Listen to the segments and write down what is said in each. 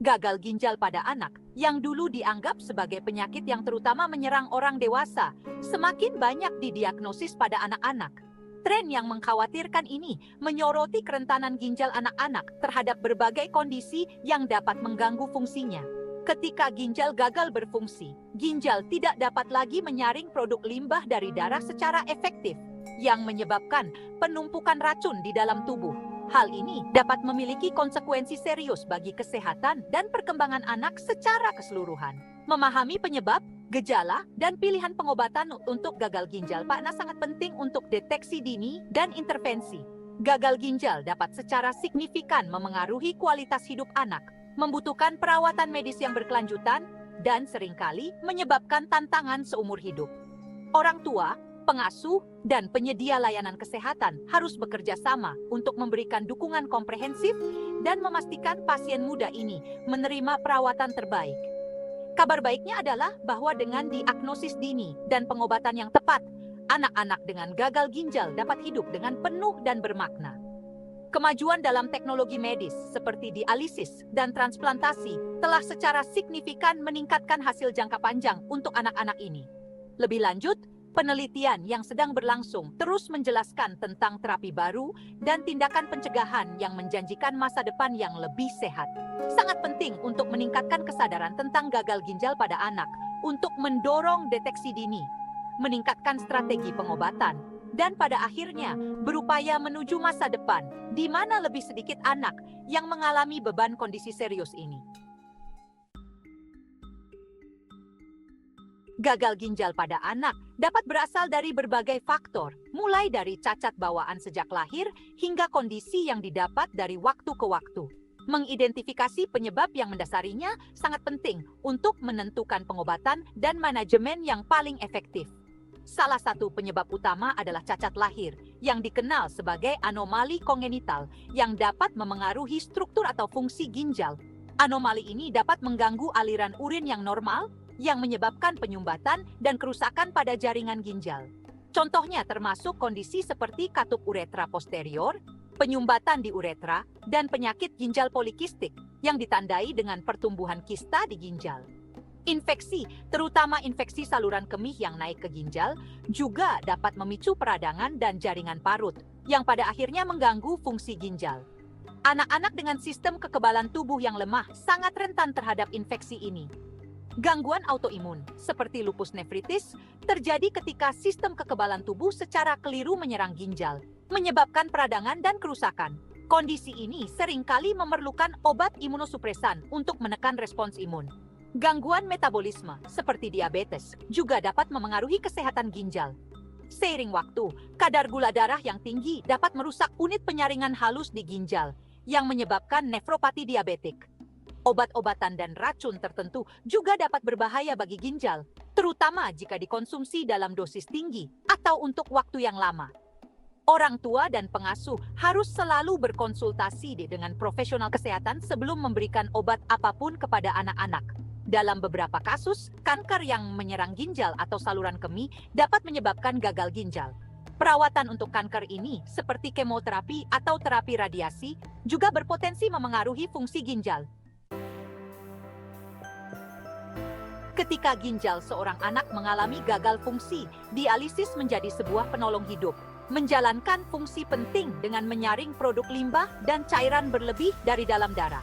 Gagal ginjal pada anak, yang dulu dianggap sebagai penyakit yang terutama menyerang orang dewasa, semakin banyak didiagnosis pada anak-anak. Tren yang mengkhawatirkan ini menyoroti kerentanan ginjal anak-anak terhadap berbagai kondisi yang dapat mengganggu fungsinya. Ketika ginjal gagal berfungsi, ginjal tidak dapat lagi menyaring produk limbah dari darah secara efektif, yang menyebabkan penumpukan racun di dalam tubuh. Hal ini dapat memiliki konsekuensi serius bagi kesehatan dan perkembangan anak secara keseluruhan. Memahami penyebab, gejala, dan pilihan pengobatan untuk gagal ginjal pada sangat penting untuk deteksi dini dan intervensi. Gagal ginjal dapat secara signifikan memengaruhi kualitas hidup anak, membutuhkan perawatan medis yang berkelanjutan, dan seringkali menyebabkan tantangan seumur hidup. Orang tua, pengasuh, dan penyedia layanan kesehatan harus bekerja sama untuk memberikan dukungan komprehensif dan memastikan pasien muda ini menerima perawatan terbaik. Kabar baiknya adalah bahwa dengan diagnosis dini dan pengobatan yang tepat, anak-anak dengan gagal ginjal dapat hidup dengan penuh dan bermakna. Kemajuan dalam teknologi medis seperti dialisis dan transplantasi telah secara signifikan meningkatkan hasil jangka panjang untuk anak-anak ini. Lebih lanjut, penelitian yang sedang berlangsung terus menjelaskan tentang terapi baru dan tindakan pencegahan yang menjanjikan masa depan yang lebih sehat. Sangat penting untuk meningkatkan kesadaran tentang gagal ginjal pada anak untuk mendorong deteksi dini, meningkatkan strategi pengobatan, dan pada akhirnya berupaya menuju masa depan di mana lebih sedikit anak yang mengalami beban kondisi serius ini. Gagal ginjal pada anak dapat berasal dari berbagai faktor, mulai dari cacat bawaan sejak lahir hingga kondisi yang didapat dari waktu ke waktu. Mengidentifikasi penyebab yang mendasarinya sangat penting untuk menentukan pengobatan dan manajemen yang paling efektif. Salah satu penyebab utama adalah cacat lahir, yang dikenal sebagai anomali kongenital, yang dapat memengaruhi struktur atau fungsi ginjal. Anomali ini dapat mengganggu aliran urin yang normal, yang menyebabkan penyumbatan dan kerusakan pada jaringan ginjal. Contohnya termasuk kondisi seperti katup uretra posterior, penyumbatan di uretra, dan penyakit ginjal polikistik yang ditandai dengan pertumbuhan kista di ginjal. Infeksi, terutama infeksi saluran kemih yang naik ke ginjal, juga dapat memicu peradangan dan jaringan parut, yang pada akhirnya mengganggu fungsi ginjal. Anak-anak dengan sistem kekebalan tubuh yang lemah sangat rentan terhadap infeksi ini. Gangguan autoimun, seperti lupus nefritis, terjadi ketika sistem kekebalan tubuh secara keliru menyerang ginjal, menyebabkan peradangan dan kerusakan. Kondisi ini seringkali memerlukan obat imunosupresan untuk menekan respons imun. Gangguan metabolisme, seperti diabetes, juga dapat memengaruhi kesehatan ginjal. Seiring waktu, kadar gula darah yang tinggi dapat merusak unit penyaringan halus di ginjal, yang menyebabkan nefropati diabetik. Obat-obatan dan racun tertentu juga dapat berbahaya bagi ginjal, terutama jika dikonsumsi dalam dosis tinggi atau untuk waktu yang lama. Orang tua dan pengasuh harus selalu berkonsultasi dengan profesional kesehatan sebelum memberikan obat apapun kepada anak-anak. Dalam beberapa kasus, kanker yang menyerang ginjal atau saluran kemih dapat menyebabkan gagal ginjal. Perawatan untuk kanker ini, seperti kemoterapi atau terapi radiasi, juga berpotensi memengaruhi fungsi ginjal. Ketika ginjal seorang anak mengalami gagal fungsi, dialisis menjadi sebuah penolong hidup, menjalankan fungsi penting dengan menyaring produk limbah dan cairan berlebih dari dalam darah.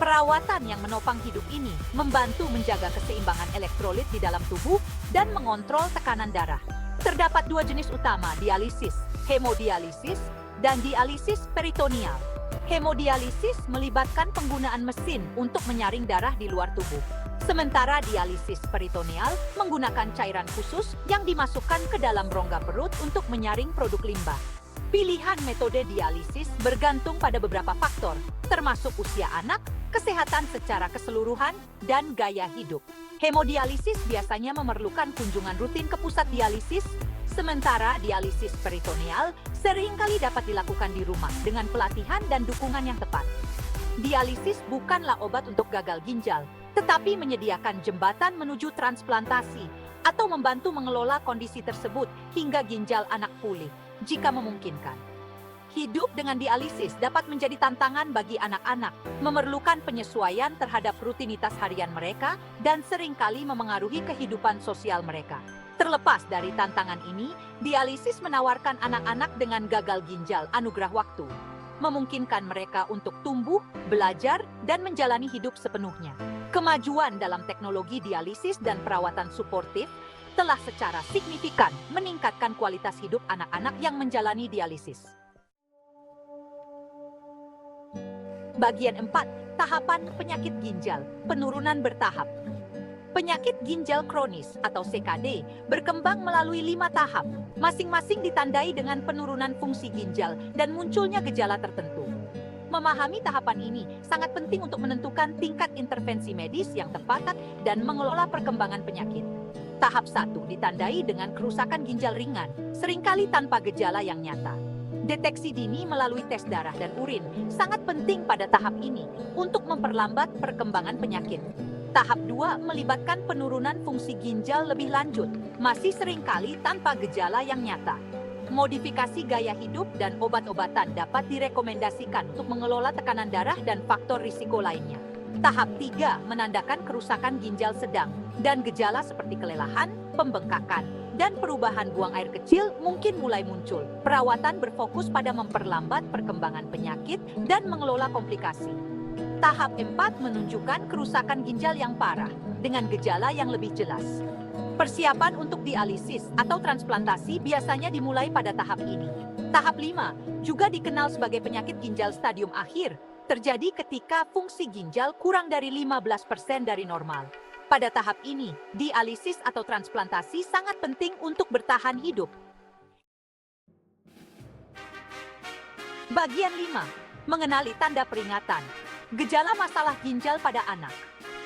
Perawatan yang menopang hidup ini membantu menjaga keseimbangan elektrolit di dalam tubuh dan mengontrol tekanan darah. Terdapat dua jenis utama dialisis, hemodialisis dan dialisis peritoneal. Hemodialisis melibatkan penggunaan mesin untuk menyaring darah di luar tubuh. Sementara dialisis peritoneal menggunakan cairan khusus yang dimasukkan ke dalam rongga perut untuk menyaring produk limbah. Pilihan metode dialisis bergantung pada beberapa faktor, termasuk usia anak, kesehatan secara keseluruhan, dan gaya hidup. Hemodialisis biasanya memerlukan kunjungan rutin ke pusat dialisis, sementara dialisis peritoneal seringkali dapat dilakukan di rumah dengan pelatihan dan dukungan yang tepat. Dialisis bukanlah obat untuk gagal ginjal, tetapi menyediakan jembatan menuju transplantasi atau membantu mengelola kondisi tersebut hingga ginjal anak pulih, jika memungkinkan. Hidup dengan dialisis dapat menjadi tantangan bagi anak-anak, memerlukan penyesuaian terhadap rutinitas harian mereka dan seringkali memengaruhi kehidupan sosial mereka. Terlepas dari tantangan ini, dialisis menawarkan anak-anak dengan gagal ginjal anugerah waktu, memungkinkan mereka untuk tumbuh, belajar, dan menjalani hidup sepenuhnya. Kemajuan dalam teknologi dialisis dan perawatan suportif telah secara signifikan meningkatkan kualitas hidup anak-anak yang menjalani dialisis. Bagian 4. Tahapan penyakit ginjal, penurunan bertahap. Penyakit ginjal kronis atau CKD berkembang melalui 5 tahap, masing-masing ditandai dengan penurunan fungsi ginjal dan munculnya gejala tertentu. Memahami tahapan ini sangat penting untuk menentukan tingkat intervensi medis yang tepat dan mengelola perkembangan penyakit. Tahap 1 ditandai dengan kerusakan ginjal ringan, seringkali tanpa gejala yang nyata. Deteksi dini melalui tes darah dan urin sangat penting pada tahap ini untuk memperlambat perkembangan penyakit. Tahap 2 melibatkan penurunan fungsi ginjal lebih lanjut, masih seringkali tanpa gejala yang nyata. Modifikasi gaya hidup dan obat-obatan dapat direkomendasikan untuk mengelola tekanan darah dan faktor risiko lainnya. Tahap 3 menandakan kerusakan ginjal sedang dan gejala seperti kelelahan, pembengkakan, dan perubahan buang air kecil mungkin mulai muncul. Perawatan berfokus pada memperlambat perkembangan penyakit dan mengelola komplikasi. Tahap 4 menunjukkan kerusakan ginjal yang parah dengan gejala yang lebih jelas. Persiapan untuk dialisis atau transplantasi biasanya dimulai pada tahap ini. Tahap 5 juga dikenal sebagai penyakit ginjal stadium akhir, terjadi ketika fungsi ginjal kurang dari 15% dari normal. Pada tahap ini, dialisis atau transplantasi sangat penting untuk bertahan hidup. Bagian 5. Mengenali tanda peringatan. Gejala masalah ginjal pada anak.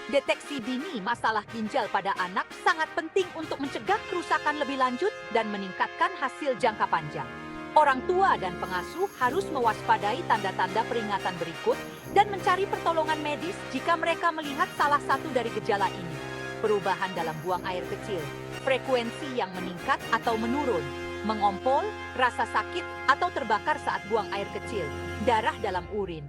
Deteksi dini masalah ginjal pada anak sangat penting untuk mencegah kerusakan lebih lanjut dan meningkatkan hasil jangka panjang. Orang tua dan pengasuh harus mewaspadai tanda-tanda peringatan berikut dan mencari pertolongan medis jika mereka melihat salah satu dari gejala ini. Perubahan dalam buang air kecil, frekuensi yang meningkat atau menurun, mengompol, rasa sakit atau terbakar saat buang air kecil, darah dalam urin,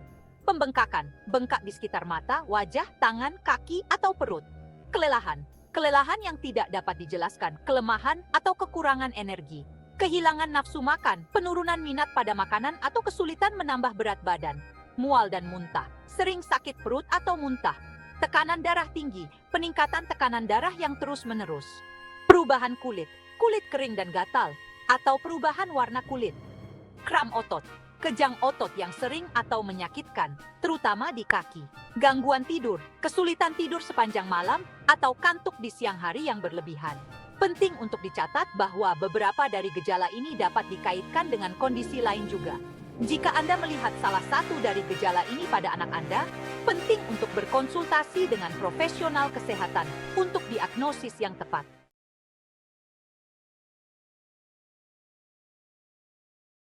pembengkakan, bengkak di sekitar mata, wajah, tangan, kaki, atau perut, kelelahan, kelelahan yang tidak dapat dijelaskan, kelemahan atau kekurangan energi, kehilangan nafsu makan, penurunan minat pada makanan atau kesulitan menambah berat badan, mual dan muntah, sering sakit perut atau muntah, tekanan darah tinggi, peningkatan tekanan darah yang terus-menerus, perubahan kulit, kulit kering dan gatal, atau perubahan warna kulit, kram otot, kejang otot yang sering atau menyakitkan, terutama di kaki, gangguan tidur, kesulitan tidur sepanjang malam, atau kantuk di siang hari yang berlebihan. Penting untuk dicatat bahwa beberapa dari gejala ini dapat dikaitkan dengan kondisi lain juga. Jika Anda melihat salah satu dari gejala ini pada anak Anda, penting untuk berkonsultasi dengan profesional kesehatan untuk diagnosis yang tepat.